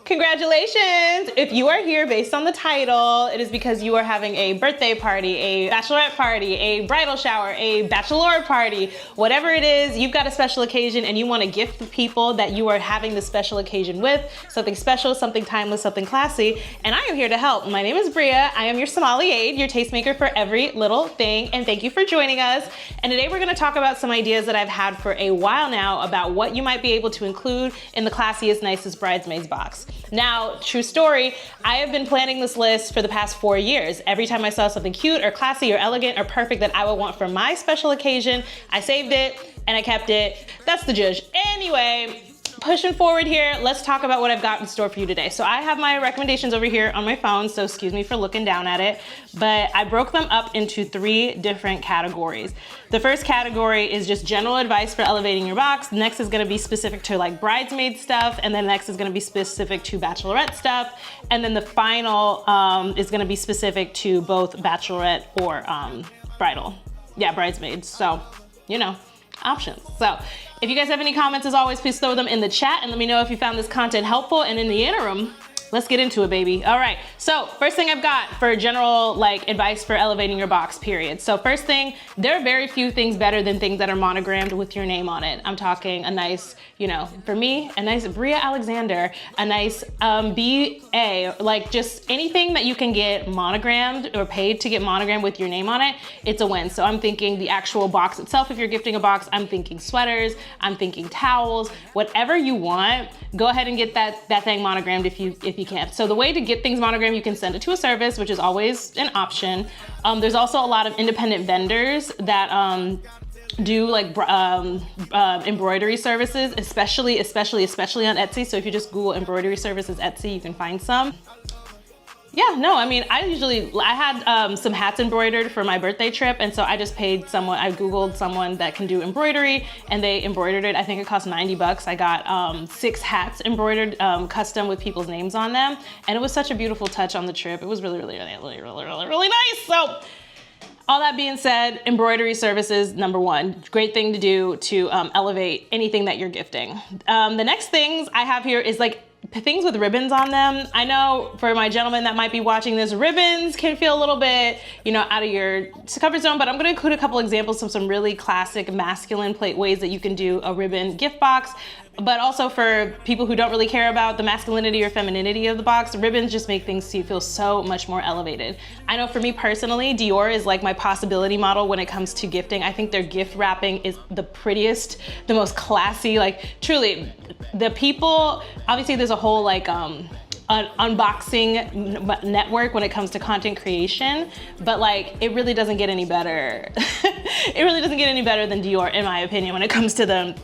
Congratulations! If you are here based on the title, it is because you are having a birthday party, a bachelorette party, a bridal shower, a bachelor party, whatever it is, you've got a special occasion and you want to gift the people that you are having the special occasion with something special, something timeless, something classy, and I am here to help. My name is Bria. I am your Sommeliaide, your tastemaker for every little thing, and thank you for joining us. And today we're going to talk about some ideas that I've had for a while now about what you might be able to include in the classiest, nicest bridesmaids box. Now, true story, I have been planning this list for the past 4 years. Every time I saw something cute or classy or elegant or perfect that I would want for my special occasion, I saved it and I kept it. That's the judge. Anyway, pushing forward here, let's talk about what I've got in store for you today. So I have my recommendations over here on my phone, so excuse me for looking down at it, but I broke them up into 3 different categories. The first category is just general advice for elevating your box. The next is gonna be specific to like bridesmaid stuff, and then the next is gonna be specific to bachelorette stuff, and then the final is gonna be specific to both bachelorette or bridal. Yeah, bridesmaids, so, you know, options. So if you guys have any comments, as always, please throw them in the chat and let me know if you found this content helpful. And in the interim, let's get into it, baby. All right, so first thing I've got for general like advice for elevating your box, period. So first thing, there are very few things better than things that are monogrammed with your name on it. I'm talking a nice, you know, for me, a nice Bria Alexander, a nice BA, like just anything that you can get monogrammed or paid to get monogrammed with your name on it, it's a win. So I'm thinking the actual box itself, if you're gifting a box, I'm thinking sweaters, I'm thinking towels, whatever you want, go ahead and get that thing monogrammed if you can. So the way to get things monogrammed, you can send it to a service, which is always an option. There's also a lot of independent vendors that do like embroidery services, especially on Etsy. So if you just Google embroidery services Etsy, you can find some. Yeah, no, I mean, I had some hats embroidered for my birthday trip, and so I just paid someone, I Googled someone that can do embroidery, and they embroidered it. I think it cost 90 bucks. I got 6 hats embroidered custom with people's names on them, and it was such a beautiful touch on the trip. It was really nice. So all that being said, embroidery services, #1, great thing to do to elevate anything that you're gifting. The next things I have here is like things with ribbons on them. I know for my gentlemen that might be watching this, ribbons can feel a little bit, you know, out of your comfort zone, but I'm gonna include a couple examples of some really classic masculine ways that you can do a ribbon gift box. But also for people who don't really care about the masculinity or femininity of the box, ribbons just make things feel so much more elevated. I know for me personally, Dior is like my possibility model when it comes to gifting. I think their gift wrapping is the prettiest, the most classy, like truly, the people, obviously there's a whole like, unboxing network when it comes to content creation, but like it really doesn't get any better. It really doesn't get any better than Dior in my opinion when it comes to the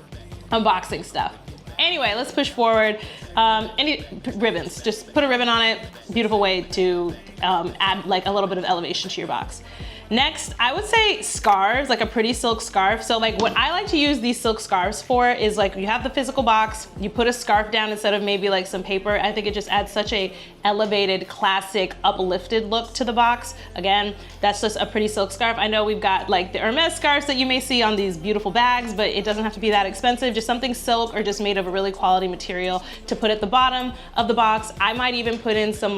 unboxing stuff. Anyway, let's push forward. Any ribbons, just put a ribbon on it. Beautiful way to add like a little bit of elevation to your box. Next, I would say scarves, like a pretty silk scarf. So like what I like to use these silk scarves for is like you have the physical box, you put a scarf down instead of maybe like some paper. I think it just adds such a elevated, classic, uplifted look to the box. Again, that's just a pretty silk scarf. I know we've got like the Hermes scarves that you may see on these beautiful bags, but it doesn't have to be that expensive. Just something silk or just made of a really quality material to put at the bottom of the box. I might even put in some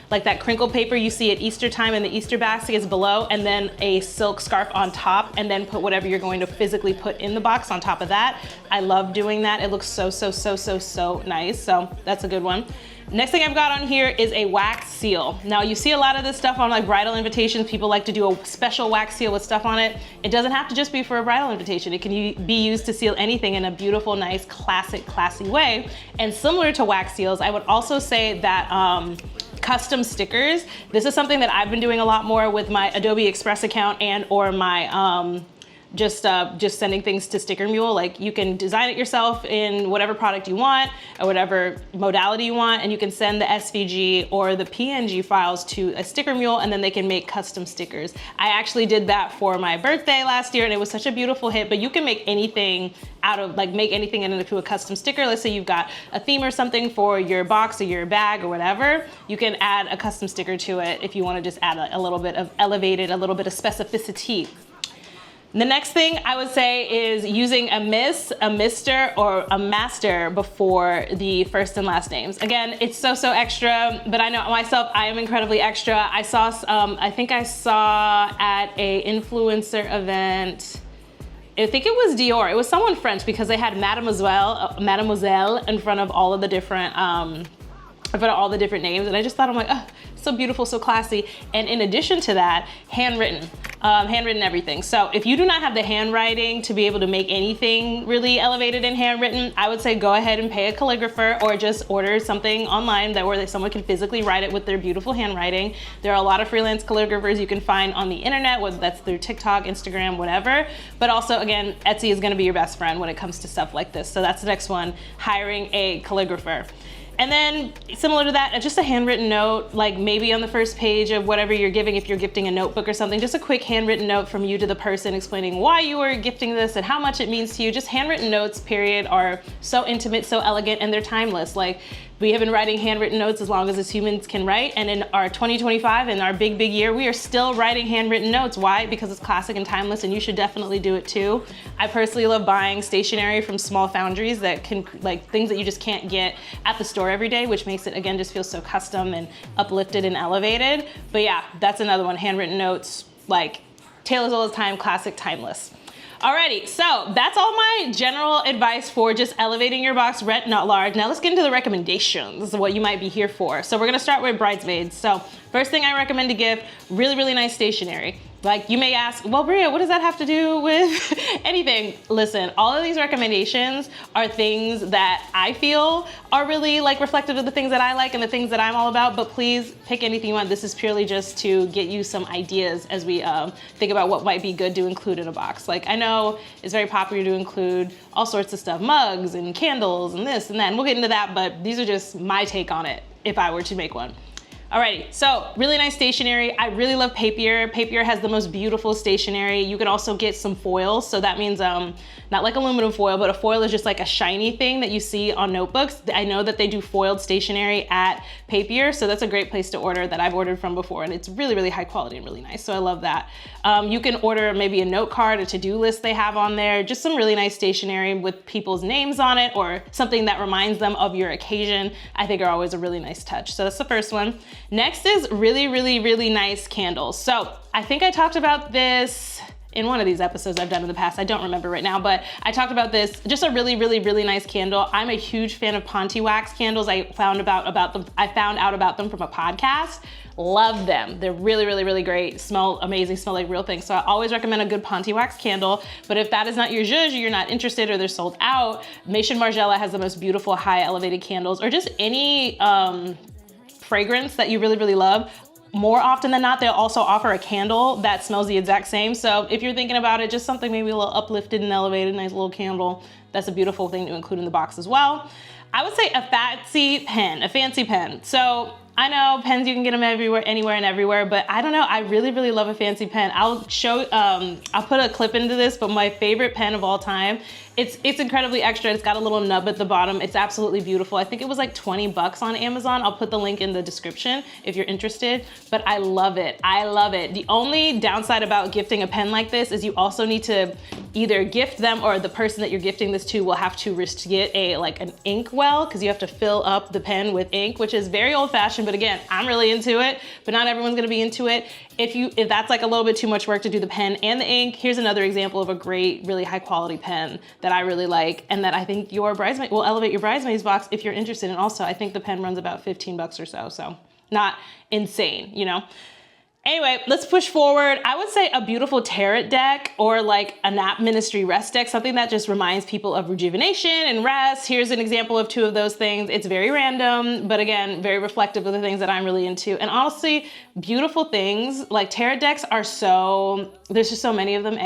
like that crinkle paper you see at Easter time in the Easter basket is below, and then a silk scarf on top, and then put whatever you're going to physically put in the box on top of that. I love doing that. It looks so nice. So that's a good one. Next thing I've got on here is a wax seal. Now you see a lot of this stuff on like bridal invitations. People like to do a special wax seal with stuff on it. It doesn't have to just be for a bridal invitation. It can be used to seal anything in a beautiful, nice, classic, classy way. And similar to wax seals, I would also say that custom stickers. This is something that I've been doing a lot more with my Adobe Express account and or my just sending things to Sticker Mule. Like you can design it yourself in whatever product you want or whatever modality you want, and you can send the SVG or the PNG files to a Sticker Mule, and then they can make custom stickers. I actually did that for my birthday last year, and it was such a beautiful hit. But you can make anything out of, like, make anything into a custom sticker. Let's say you've got a theme or something for your box or your bag or whatever, you can add a custom sticker to it if you want to just add a little bit of elevated, a little bit of specificity. The next thing I would say is using a Miss, a Mr., or a Master before the first and last names. Again, it's so extra, but I know myself, I am incredibly extra. I saw, I think I saw at a influencer event, I think it was Dior. It was someone French because they had Mademoiselle in front of all of the different, names, and I just thought, I'm like, oh, so beautiful, so classy. And in addition to that, handwritten everything. So if you do not have the handwriting to be able to make anything really elevated and handwritten, I would say go ahead and pay a calligrapher or just order something online where someone can physically write it with their beautiful handwriting. There are a lot of freelance calligraphers you can find on the internet, whether that's through TikTok, Instagram, whatever. But also, again, Etsy is gonna be your best friend when it comes to stuff like this. So that's the next one, hiring a calligrapher. And then similar to that, just a handwritten note, like maybe on the first page of whatever you're giving, if you're gifting a notebook or something, just a quick handwritten note from you to the person explaining why you are gifting this and how much it means to you. Just handwritten notes, period, are so intimate, so elegant, and they're timeless. Like, we have been writing handwritten notes as long as humans can write, and in our 2025, in our big year, we are still writing handwritten notes. Why? Because it's classic and timeless, and you should definitely do it too. I personally love buying stationery from small foundries that can, like, things that you just can't get at the store every day, which makes it, again, just feel so custom and uplifted and elevated. But yeah, that's another one, handwritten notes, like, tale as old as time, classic, timeless. Alrighty, so that's all my general advice for just elevating your box, rent not large. Now let's get into the recommendations, what you might be here for. So we're gonna start with bridesmaids. So first thing I recommend to gift, really nice stationery. Like, you may ask, well, Bria, what does that have to do with anything? Listen, all of these recommendations are things that I feel are really like reflective of the things that I like and the things that I'm all about, but please pick anything you want. This is purely just to get you some ideas as we think about what might be good to include in a box. Like, I know it's very popular to include all sorts of stuff, mugs and candles and this and that, and we'll get into that, but these are just my take on it if I were to make one. Alrighty, so really nice stationery. I really love Papier. Papier has the most beautiful stationery. You can also get some foils. So that means not like aluminum foil, but a foil is just like a shiny thing that you see on notebooks. I know that they do foiled stationery at Papier, so that's a great place to order that I've ordered from before, and it's really high quality and really nice, so I love that. You can order maybe a note card, a to-do list they have on there, just some really nice stationery with people's names on it or something that reminds them of your occasion, I think are always a really nice touch. So that's the first one. Next is really nice candles. So I think I talked about this in one of these episodes I've done in the past. I don't remember right now, but I talked about this, just a really nice candle. I'm a huge fan of Ponte wax candles. I found out about them from a podcast. Love them. They're really great. Smell amazing, smell like real things. So I always recommend a good Ponte wax candle. But if that is not your zhuzh, you're not interested, or they're sold out, Maison Margiela has the most beautiful high elevated candles, or just any fragrance that you really love. More often than not, they'll also offer a candle that smells the exact same. So if you're thinking about it, just something maybe a little uplifted and elevated, nice little candle, that's a beautiful thing to include in the box as well. I would say a fancy pen. So I know pens, you can get them everywhere, anywhere and everywhere, but I don't know, I really love a fancy pen. I'll put a clip into this, but my favorite pen of all time, it's incredibly extra. It's got a little nub at the bottom. It's absolutely beautiful. I think it was like 20 bucks on Amazon. I'll put the link in the description if you're interested, but I love it. I love it. The only downside about gifting a pen like this is you also need to either gift them, or the person that you're gifting this to will have to get an ink well, because you have to fill up the pen with ink, which is very old fashioned, but again, I'm really into it, but not everyone's gonna be into it. If that's like a little bit too much work to do the pen and the ink, here's another example of a great, really high quality pen that I really like, and that I think your bridesmaid will elevate your bridesmaid's box if you're interested. And also, I think the pen runs about 15 bucks or so, so not insane, you know? Anyway, let's push forward. I would say a beautiful tarot deck, or like a nap ministry rest deck, something that just reminds people of rejuvenation and rest. Here's an example of two of those things. It's very random, but again, very reflective of the things that I'm really into. And honestly, beautiful things, like tarot decks are there's just so many of them,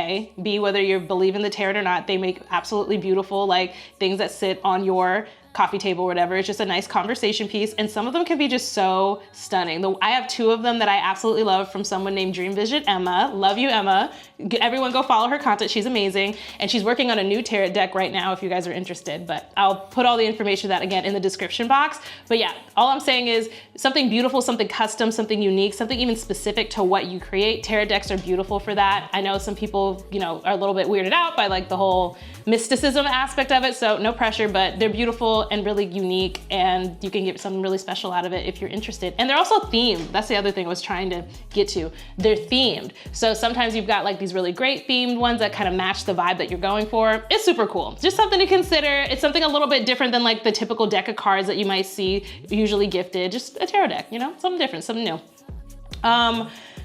B, whether you believe in the tarot or not, they make absolutely beautiful like things that sit on your coffee table or whatever. It's just a nice conversation piece. And some of them can be just so stunning. I have 2 of them that I absolutely love from someone named Dream Vision Emma. Love you, Emma. Everyone go follow her content. She's amazing. And she's working on a new tarot deck right now if you guys are interested. But I'll put all the information of that again in the description box. But yeah, all I'm saying is something beautiful, something custom, something unique, something even specific to what you create. Tarot decks are beautiful for that. I know some people, you know, are a little bit weirded out by like the whole mysticism aspect of it. So no pressure, but they're beautiful and really unique, and you can get something really special out of it if you're interested. And they're also themed. That's the other thing I was trying to get to. They're themed. So sometimes you've got like these really great themed ones that kind of match the vibe that you're going for. It's super cool. Just something to consider. It's something a little bit different than like the typical deck of cards that you might see usually gifted. Just a tarot deck, you know, something different, something new.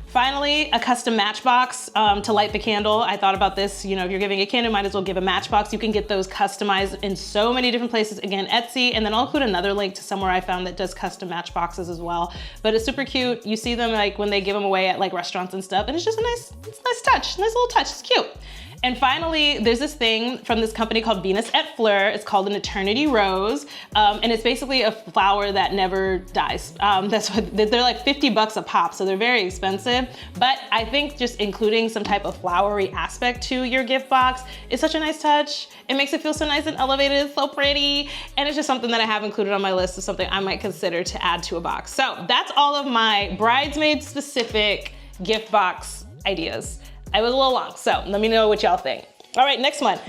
Finally, a custom matchbox to light the candle. I thought about this, you know, if you're giving a candle, might as well give a matchbox. You can get those customized in so many different places. Again, Etsy, and then I'll include another link to somewhere I found that does custom matchboxes as well. But it's super cute. You see them like when they give them away at like restaurants and stuff, and it's just a nice touch, nice little touch, it's cute. And finally, there's this thing from this company called Venus et Fleur. It's called an Eternity Rose. And it's basically a flower that never dies. That's what, they're like 50 bucks a pop, so they're very expensive. But I think just including some type of flowery aspect to your gift box is such a nice touch. It makes it feel so nice and elevated, it's so pretty. And it's just something that I have included on my list of something I might consider to add to a box. So that's all of my bridesmaid specific gift box ideas. I was a little long, so let me know what y'all think. All right, next one.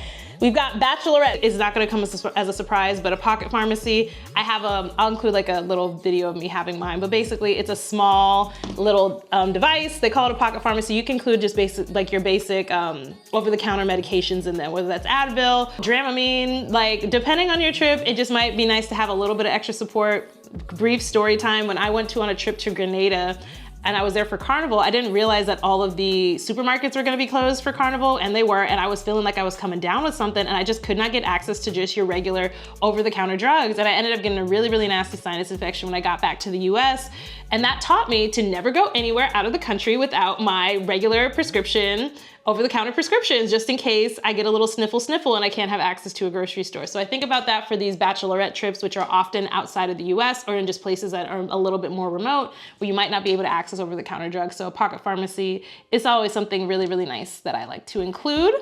We've got Bachelorette. It's not gonna come as a surprise, but a pocket pharmacy. I have I'll include like a little video of me having mine, but basically it's a small little device. They call it a pocket pharmacy. You can include just basic, like your basic over-the-counter medications in there, whether that's Advil, Dramamine, like depending on your trip, it just might be nice to have a little bit of extra support. Brief story time, when I went on a trip to Grenada, and I was there for Carnival, I didn't realize that all of the supermarkets were gonna be closed for Carnival, and they were, and I was feeling like I was coming down with something, and I just could not get access to just your regular over-the-counter drugs, and I ended up getting a really, really nasty sinus infection when I got back to the US, and that taught me to never go anywhere out of the country without my regular prescription, over-the-counter prescriptions, just in case I get a little sniffle and I can't have access to a grocery store. So I think about that for these bachelorette trips, which are often outside of the US or in just places that are a little bit more remote, where you might not be able to access over-the-counter drugs. So a pocket pharmacy is always something really, really nice that I like to include.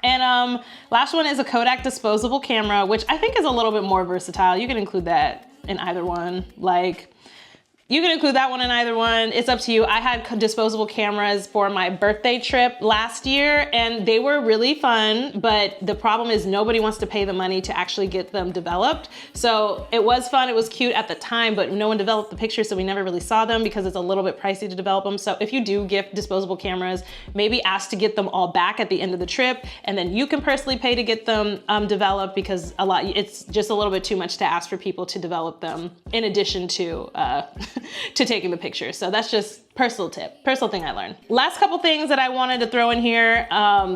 And last one is a Kodak disposable camera, which I think is a little bit more versatile. You can include that in either one. Like, you can include that one in either one. It's up to you. I had disposable cameras for my birthday trip last year, and they were really fun, but the problem is nobody wants to pay the money to actually get them developed. So it was fun, it was cute at the time, but no one developed the pictures, so we never really saw them because it's a little bit pricey to develop them. So if you do gift disposable cameras, maybe ask to get them all back at the end of the trip, and then you can personally pay to get them developed, because it's just a little bit too much to ask for people to develop them in addition to to taking the picture. So that's just personal tip, personal thing I learned. Last couple things that I wanted to throw in here,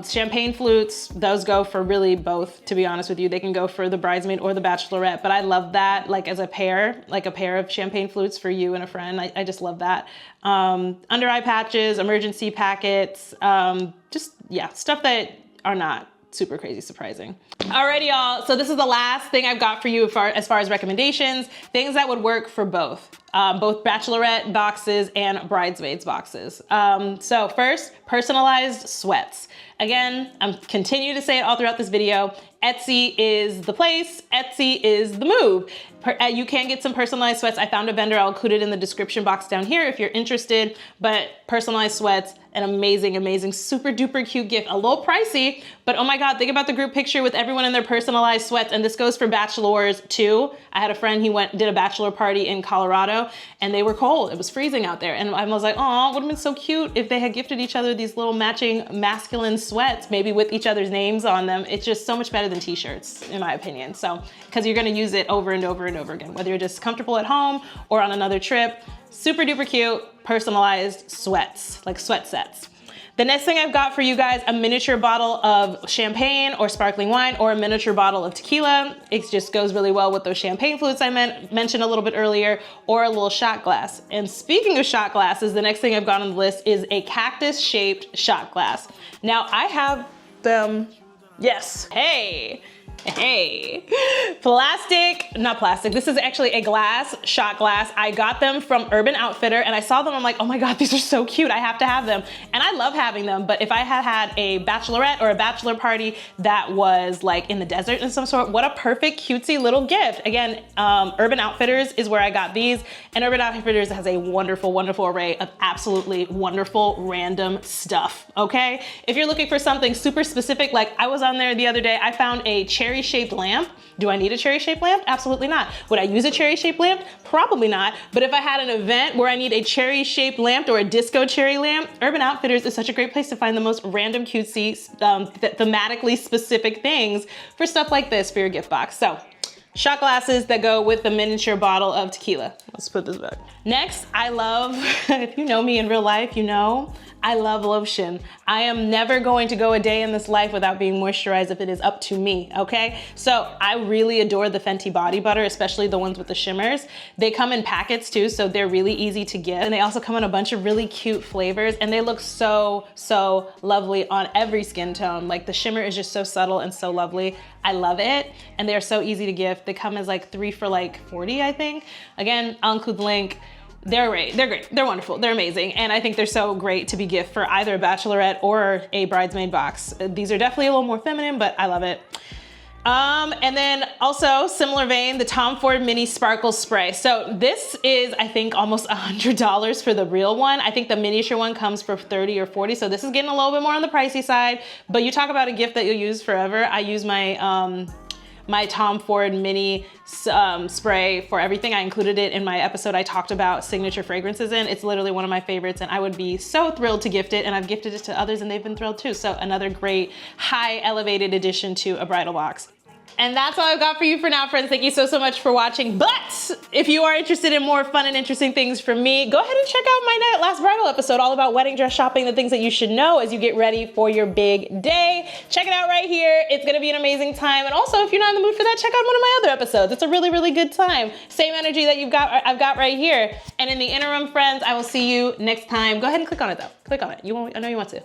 champagne flutes, those go for really both, to be honest with you. They can go for the bridesmaid or the bachelorette, but I love that like as a pair, like a pair of champagne flutes for you and a friend. I just love that. Under eye patches, emergency packets, just yeah, stuff that are not super crazy surprising. Alrighty y'all, so this is the last thing I've got for you as far as recommendations, things that would work for both bachelorette boxes and bridesmaids boxes. So first, personalized sweats. Again, I'm continue to say it all throughout this video, Etsy is the place, Etsy is the move. You can get some personalized sweats. I found a vendor, I'll include it in the description box down here if you're interested, but personalized sweats, an amazing, amazing, super duper cute gift. A little pricey, but oh my God, think about the group picture with everyone in their personalized sweats, and this goes for bachelors too. I had a friend, he did a bachelor party in Colorado, and they were cold. It was freezing out there, and I was like, oh, it would have been so cute if they had gifted each other these little matching masculine sweats, maybe with each other's names on them. It's just so much better than t-shirts, in my opinion. So, because you're gonna use it over and over and over again, whether you're just comfortable at home or on another trip. Super duper cute, personalized sweats, like sweat sets. The next thing I've got for you guys, a miniature bottle of champagne or sparkling wine, or a miniature bottle of tequila. It just goes really well with those champagne flutes I mentioned a little bit earlier, or a little shot glass. And speaking of shot glasses, the next thing I've got on the list is a cactus shaped shot glass. Now I have them, yes, hey. Hey, not plastic. This is actually a glass, shot glass. I got them from Urban Outfitter and I saw them. I'm like, oh my God, these are so cute. I have to have them. And I love having them. But if I had had a bachelorette or a bachelor party that was like in the desert in some sort, what a perfect cutesy little gift. Again, Urban Outfitters is where I got these. And Urban Outfitters has a wonderful, wonderful array of absolutely wonderful random stuff, okay? If you're looking for something super specific, like I was on there the other day, I found a cherry-shaped lamp. Do I need a cherry-shaped lamp? Absolutely not. Would I use a cherry-shaped lamp? Probably not. But if I had an event where I need a cherry-shaped lamp or a disco cherry lamp, Urban Outfitters is such a great place to find the most random, cutesy, thematically specific things for stuff like this for your gift box. So, shot glasses that go with the miniature bottle of tequila. Let's put this back. Next, I love, if you know me in real life, you know, I love lotion. I am never going to go a day in this life without being moisturized if it is up to me, okay? So I really adore the Fenty body butter, especially the ones with the shimmers. They come in packets too, so they're really easy to get. And they also come in a bunch of really cute flavors and they look so, so lovely on every skin tone. Like the shimmer is just so subtle and so lovely. I love it. And they're so easy to gift. They come as like 3 for like 40, I think. Again, I'll include the link. They're great, they're wonderful, they're amazing. And I think they're so great to be gift for either a bachelorette or a bridesmaid box. These are definitely a little more feminine, but I love it. And then also similar vein, the Tom Ford Mini Sparkle Spray. So this is, I think, almost $100 for the real one. I think the miniature one comes for 30 or 40. So this is getting a little bit more on the pricey side, but you talk about a gift that you'll use forever. I use my, my Tom Ford Mini spray for everything. I included it in my episode I talked about signature fragrances in. It's literally one of my favorites and I would be so thrilled to gift it, and I've gifted it to others and they've been thrilled too. So another great high elevated addition to a bridal box. And that's all I've got for you for now, friends. Thank you so much for watching. But if you are interested in more fun and interesting things from me, go ahead and check out my last bridal episode all about wedding dress shopping, the things that you should know as you get ready for your big day. Check it out right here. It's gonna be an amazing time. And also, if you're not in the mood for that, check out one of my other episodes. It's a really, really good time. Same energy that I've got right here. And in the interim, friends, I will see you next time. Go ahead and click on it though. Click on it. I know you want to.